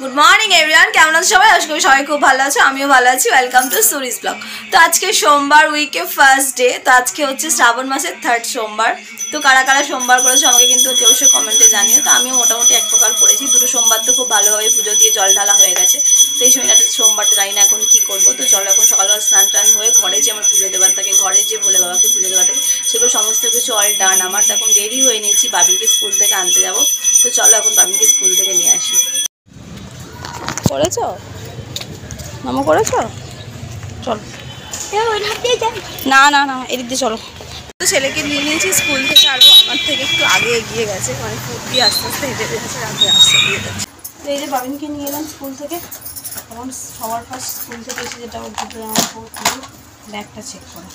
Good morning everyone, কেমন আছো সবাই? আশা করি সবাই খুব ভালো আছো, আমিও ভালো আছি। Welcome to Suri's blog. তো আজকে সোমবার, উইকে ফার্স্ট ডে। তো আজকে হচ্ছে শ্রাবণ মাসের 3rd সোমবার। তো কারা কারা সোমবার করেছো আমাকে কিন্তু অবশ্যই কমেন্টে জানিও। তো আমিও মোটামুটি এক প্রকার করেছি। দুটো সোমবার তো খুব ভালোভাবে পুজো দিয়ে জল ঢালা হয়ে গেছে। তো এই সময়টা সোমবারটা জানি না এখন কী করবো। তো চলো এখন সকালবেলা স্নান টান হয়ে ঘরে যে আমার পুজো দেওয়ার থাকে, ঘরে যে ভোলে বাবাকে পুজো দেওয়া থাকে, সেগুলো সমস্ত কিছু অল ডান। আমার তো এখন দেরি হয়ে নিয়েছি, বাবিনকে স্কুল থেকে আনতে যাবো। তো চলো এখন বাবিনকে স্কুল থেকে নিয়ে আসি। করেছো মামা, করেছো? চলো না না না, এদিক দিয়ে চলো। তো ছেলেকে নিয়ে নিয়েছি স্কুল থেকে, আরও আমার থেকে একটু আগে এগিয়ে গেছে, মানে ফুট দিয়ে আস্তে আস্তে হেঁটে গেছে, রাতে আসতে দিয়ে যাচ্ছে। তো এই যে বাবিনকে নিয়ে এলাম স্কুল থেকে। এখন সবার ফার্স্ট স্কুল থেকে এসে যেটা ওর দুটো আমার ব্যাগটা চেক করা।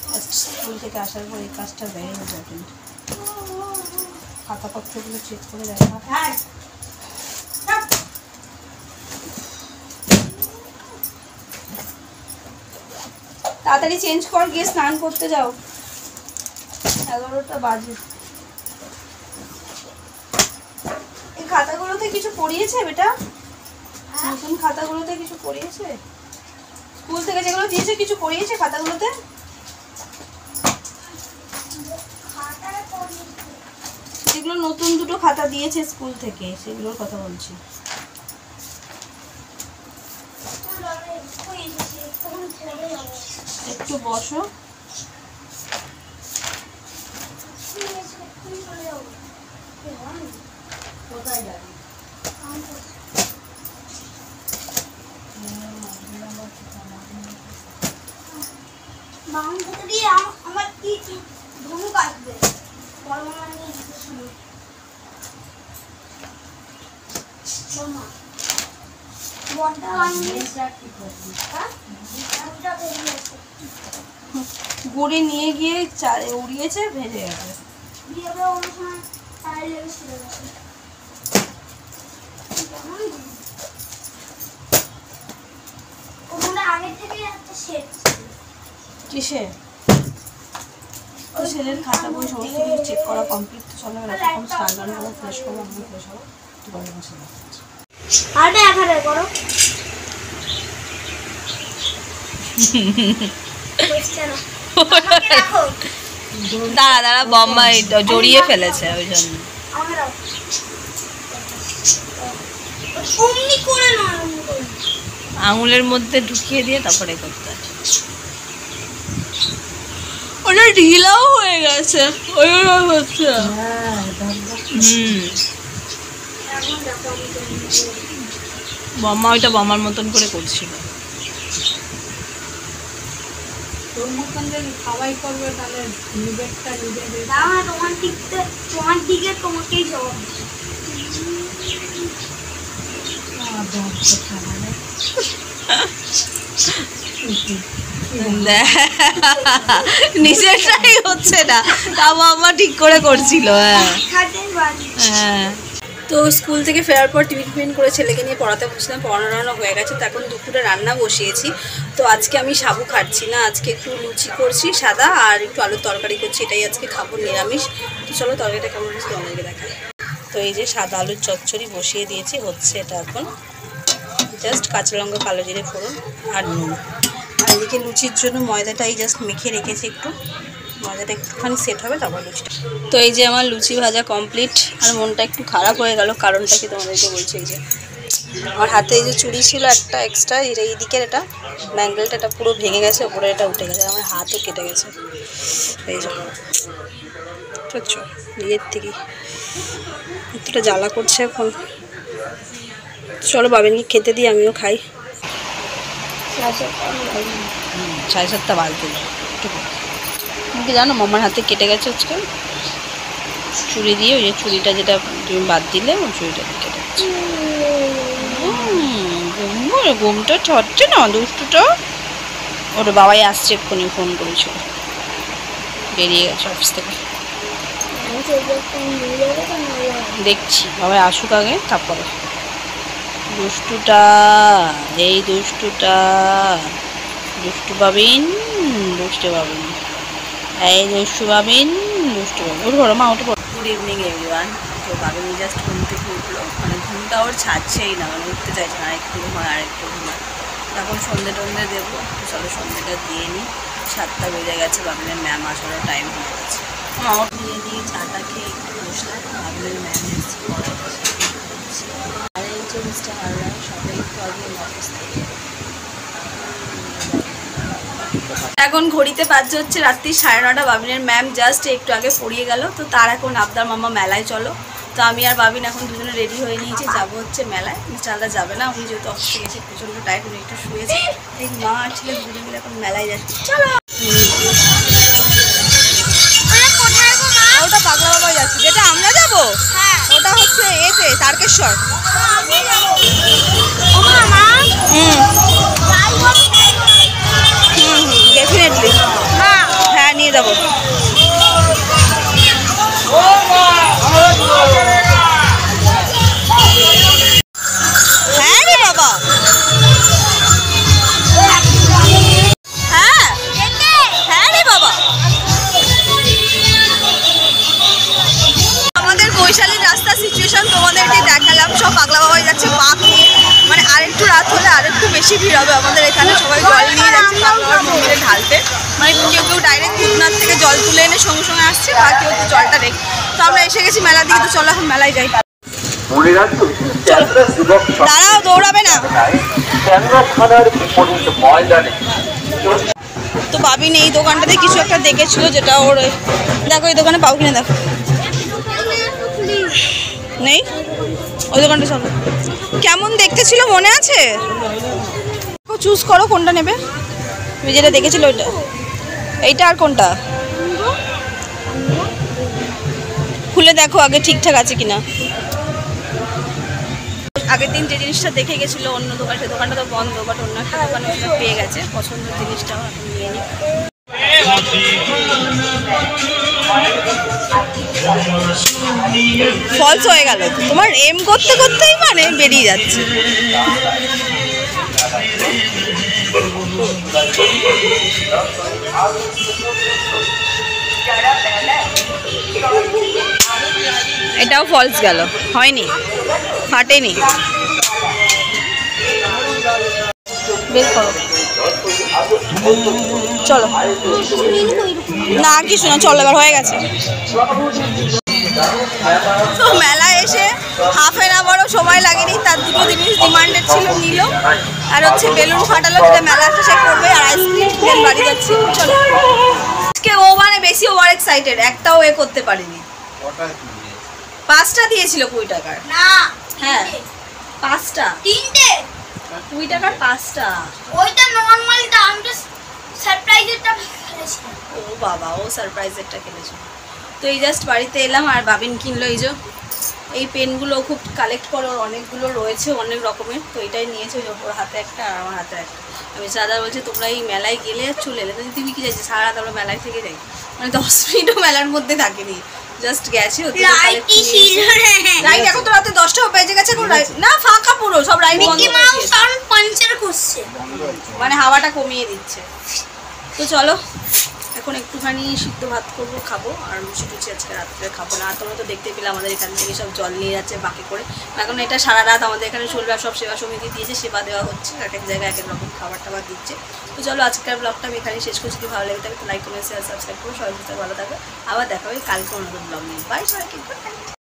ফার্স্ট স্কুল থেকে আসার পর এই কাজটা ভেরি ইম্পর্টেন্ট। খাতাপত্রগুলো চেক করে দেখা। তাড়াতাড়ি চেঞ্জ কর, গিয়ে স্নান করতে যাও, 11টা বাজে। এই খাতাগুলোতে কিছু পড়িয়েছে বেটা? নতুন খাতাগুলোতে কিছু পড়িয়েছে? স্কুল থেকে যেগুলো দিয়েছে কিছু পড়িয়েছে খাতাগুলোতে? যেগুলো নতুন দুটো খাতা দিয়েছে স্কুল থেকে, সেগুলোর কথা বলছি। একটু বসো। কোথায় যাবে? আমার কি ধনুক আসবে? গুড়ি নিয়ে গিয়ে উড়িয়েছে, ভেজে গেছে। কিসে? তো ছেলের খাতা বই সমস্ত কিছু চেক করা কমপ্লিট। তো চলো এখন স্নান করবো, ফ্রেশ করবো, আমি ফ্রেশ হবো, গরম মশলা করো। দাঁড়া দাঁড়া, বম্মা জড়িয়ে ফেলেছে ওই জন্য। আঙুলের মধ্যে ঢুকিয়ে দিয়ে তারপরে করতে হয়। ওটা ঢিলাও হয়ে গেছে, ওই হচ্ছে। বম্মা ওইটা বম্মার মতন করে করছিল। তোর মতন যদি সবাই করবে তাহলে নিজেরটা নিজেদের। তোমার দিকে তোমাকেই জবাব নিজেরটাই হচ্ছে না, তা বাবা ঠিক করে করছিল। হ্যাঁ। তো স্কুল থেকে ফেরার পর টিফিন করে ছেলেকে নিয়ে পড়াতে বসলাম, পড়ানো হয়ে গেছে। তো এখন দুপুরে রান্না বসিয়েছি। তো আজকে আমি সাবু খাচ্ছি না, আজকে একটু লুচি করছি সাদা, আর একটু আলুর তরকারি করছি, এটাই আজকে খাবো, নিরামিষ। তো চলো তরকারিটা কেমন হচ্ছে তোমাদেরকে দেখাই। তো এই যে সাদা আলুর চচ্চড়ি বসিয়ে দিয়েছি, হচ্ছে এটা এখন। জাস্ট কাঁচা লঙ্কা, কালো জিরে ফোড়ন আর নুন। আর এদিকে লুচির জন্য ময়দাটাই জাস্ট মেখে রেখেছি, একটু ময়দাটা একটুখানি সেট হবে তারপর লুচিটা। তো এই যে আমার লুচি ভাজা কমপ্লিট। আর মনটা একটু খারাপ হয়ে গেল, কারণটা কি তোমাদেরকে বলছি। এই যে আমার হাতে এই যে চুড়ি ছিল একটা এক্সট্রা, এই দিকের এটা ব্যাঙ্গেলটা, এটা পুরো ভেঙে গেছে, ওপরে এটা উঠে গেছে, আমার হাতও কেটে গেছে। এই যে বুঝছো, নিজের থেকেই এতটা জ্বালা করছে এখন। চলো বাবিনকে খেতে দিই, আমিও খাই। 7:30 বাজতে তুমি কি জানো মামার হাতে কেটে গেছে আজকে চুড়ি দিয়ে। ওই যে চুড়িটা যেটা তুমি বাদ দিলে, ওই চুড়িটা কেটে গেছে। ঘুমটা ছটছে না দুষ্টুটা। ওটা বাবাই আসছে, এক্ষুনি ফোন করেছিল, বেরিয়ে গেছে অফিস থেকে। দেখছি বাবাই আসুক আগে, তারপরে। দুষ্টুটা, এই দুষ্টুটা, দুষ্টু বাবিন, দুষ্টু বাবিন, এই দুষ্টু বাবিন, দুষ্টু বাবিন। ওঠো মা, ওঠো। Good evening everyone. তো বাবিনী জাস্ট ঘুম থেকে উঠলো, মানে ঘুমটা ওর ছাড়ছেই না, মানে উঠতে চাইছে না, একটু ঘুমায় আর একটু ঘুমায়। এখন সন্ধ্যে টন্ধে দেবো, চলো সন্ধ্যেটা দিয়ে নিই। 7টা বেজে গেছে, বাবিনের ম্যাম আসারও টাইম হয়ে গেছে। দিয়ে দিয়ে চাটা খেয়ে একটু বসলাম, বাবিনের ম্যাম এসেছে পড়াতে, আর এই যে মিস্টার হাররা সবাই একটু আগে অফিস থেকে। এখন ঘড়িতে বাজছে হচ্ছে রাত্রি 9:30। বাবিনের ম্যাম জাস্ট একটু আগে পড়িয়ে গেল, তো তার এখন আবদার মাম্মা মেলায় চলো। তো আমি আর বাবিন এখন দুজনে রেডি হয়ে নিয়েছি, যাবো হচ্ছে মেলায়। মিস্টার হালদার যাবে না, উনি যেহেতু অফিসে গেছে, প্রচণ্ড টাইট, উনি একটু শুয়েছে। এই মা আর ছেলে দুজনে মিলে এখন মেলায় যাচ্ছে। চলো, ওটা পাগলা বাবাই যাচ্ছে, যেটা আমরা যাবো ওটা হচ্ছে এতে তারকেশ্বর। ডেফিনেটলি হ্যাঁ, নিয়ে যাবো। হ্যাঁ রে বাবা, হ্যাঁ হ্যাঁ রে বাবা। আমাদের বৈশালীর রাস্তা সিচুয়েশন তোমাদেরকে দেখালাম, সব পাগলা বাবাই যাচ্ছে বাঘ নিয়ে। মানে আরেকটু রাত হলে আরেকটু বেশি ভিড় হবে আমাদের এখানে। সবাই জল নিয়ে যাচ্ছে পাগলা বাবার মন্দিরে ঢালতে, মানে কেউ কেউ ডাইরেক্ট ভূতনাথ থেকে জল তুলে এনে সঙ্গে সঙ্গে আসছে, বা কেউ তো জলটা রেখে। তো আমরা এসে গেছি মেলার দিকে, তো চলো এখন মেলায় যাই। দাঁড়াও, দৌড়াবে না। তো বাবিন এই দোকানটাতে কিছু একটা দেখেছিল, যেটা ওর, দেখো এই দোকানে পাও কিনে, দেখো নেই ওই দোকানটা। চলো, কেমন দেখতে ছিল মনে আছে? চুজ করো কোনটা নেবে, তুমি যেটা দেখেছিল ওইটা, এইটা আর কোনটা, খুলে দেখো আগে ঠিকঠাক আছে কিনা। আগের দিন যে জিনিসটা দেখে গেছিলো অন্য দোকানে, সে দোকানটা তো বন্ধ, বাট অন্য একটা দোকানে ওটা পেয়ে গেছে, পছন্দের জিনিসটাও এখন নিয়ে নিই। ফলস হয়ে গেল তোমার, এম করতে করতেই মানে বেরিয়ে যাচ্ছে। এটাও ফলস গেল, হয়নি, ফাটেনি। বের করো, চলো না কিছু না, চলো এবার হয়ে গেছে। তো মেলায় এসে ½ আওয়ারও সময় লাগেনি, তার দুটো জিনিস ডিমান্ডেড ছিল, নিল। আর হচ্ছে বেলুন ফাটালো, যেটা মেলা শেষে করবে, আর আইসক্রিম দেন বাড়ি যাচ্ছি। চলো, আজকে ও মানে বেশি ওভার এক্সাইটেড, একটাও এ করতে পারিনি। 5টা দিয়েছিল 20 টাকার। না হ্যাঁ 5টা, 3টে 20 টাকার 5টা। ওইটা নরমালটা, আমি তো সারপ্রাইজেরটা খেলেছি। ও বাবা, ও সারপ্রাইজেরটা খেলেছে। তো এই জাস্ট বাড়িতে এলাম, আর বাবিন কিনলো এই যে এই পেনগুলো, খুব কালেক্ট করো, অনেকগুলো রয়েছে অনেক রকমের। তো এটাই নিয়েছে, ওর হাতে একটা আর আমার হাতে একটা। আমি দাদা বলছে তোমরা এই মেলায় গেলে চলে এলে, তুমি কি চাইছি সারা রাত আমরা মেলায় থেকে যাই, মানে 10 মিনিটও মেলার মধ্যে থাকিনি, জাস্ট গেছে। রাইড এখন তো রাতে 10টা বেজে গেছে, এখন না ফাঁকা পুরো, সব রাইড পাঞ্চার করছে, মানে হাওয়াটা কমিয়ে দিচ্ছে। তো চলো এখন একটুখানি সিদ্ধ ভাত করবো, খাবো। আর লুচি টুচি আজকে রাত্রে খাবো না। আর তোমরা তো দেখতে পেলে আমাদের এখান থেকে সব জল নিয়ে যাচ্ছে বাকি করে। এখন এটা সারা রাত আমাদের এখানে চলবে, সব সেবা সমিতি দিয়েছে, সেবা দেওয়া হচ্ছে, এক এক জায়গায় এক এক রকম খাবার টাবার দিচ্ছে। তো চলো আজকের ব্লগটা আমি এখানে শেষ করছি। যদি ভালো লাগে থাকে তো লাইক কমেন্ট শেয়ার সাবস্ক্রাইব করো। সবাই ভালো থাকবে, আবার দেখা হবে কালকে অন্য ব্লগ নিয়ে। বাই সবাইকে।